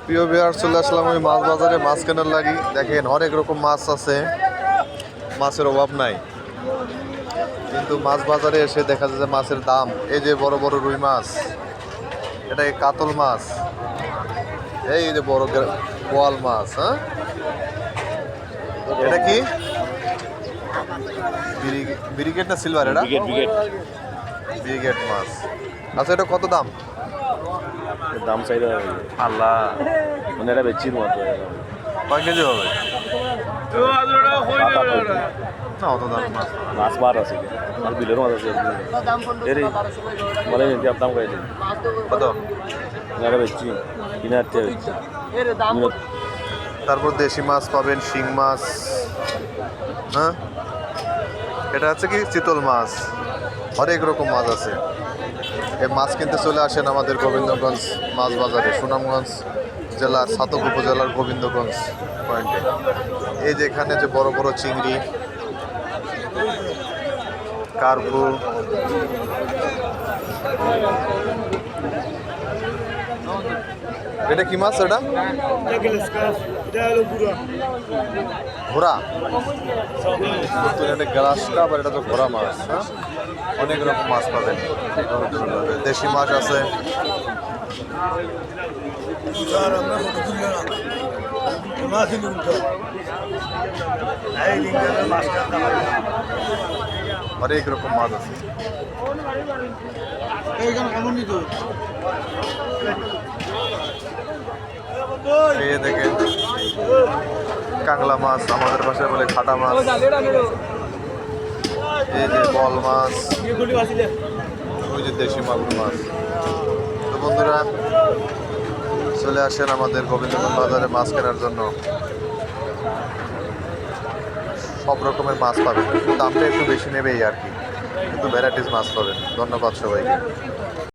প্রিয় ভিউয়ার, চলে আসলাম আমি মাছ বাজারে মাছ কেনার লাগি। দেখেন অনেক রকম মাছ আছে, মাছের অভাব নাই। কিন্তু মাছ বাজারে এসে দেখা যায় যে মাছের দাম, এই যে বড় বড় রুই মাছ, এটা কাতল মাছ, এই যে বড় বোয়াল মাছ, হ্যাঁ এটা কি ব্রিগেড না সিলভার? এটা ব্রিগেড মাছ। আচ্ছা, এটা কত দাম? দাম চাইলে আল্লাহ, মানে এটা বেচির মতো কয় কেজি হবে? না, অত দাম মাছ মাছ বার আছে আর বিলের মাছ আছে বলে দাম কয়েছে কত? এটা বেচছি 3,000 টাকা বেচছি। তারপর দেশি মাছ পাবেন, শিং মাছ, হ্যাঁ এটা হচ্ছে কি চিতল মাছ, অনেক রকম মাছ আছে। এই মাছ কিনতে চলে আসেন আমাদের গোবিন্দগঞ্জ মাছ বাজারে, সুনামগঞ্জ জেলার ছাতক উপজেলার গোবিন্দগঞ্জ পয়েন্টে। এই যে এখানে যে বড় বড় চিংড়ি, কার্পু, এটা কি মাছ? এটা ঘোড়া, এটা গ্লাস কাপ, আর এটা তো ঘোড়া মাছ। হ্যাঁ, অনেক রকম মাছ পাবেন। দেশি মাছ আছে, অনেক রকম মাছ আছে। এই দেখেন কাংলা মাছ, আমাদের ভাষায় বলে খাটা মাছ। এই যে বল মাছ, ওই যে দেশি মাগুর মাছ। তো বন্ধুরা, চলে আসেন আমাদের গোবিন্দগঞ্জ বাজারে মাছ কেনার জন্য। সব রকমের মাছ পাবেন, দামটা একটু বেশি নেবেই আর কি, কিন্তু ভ্যারাইটিস মাছ পাবেন। ধন্যবাদ সবাইকে।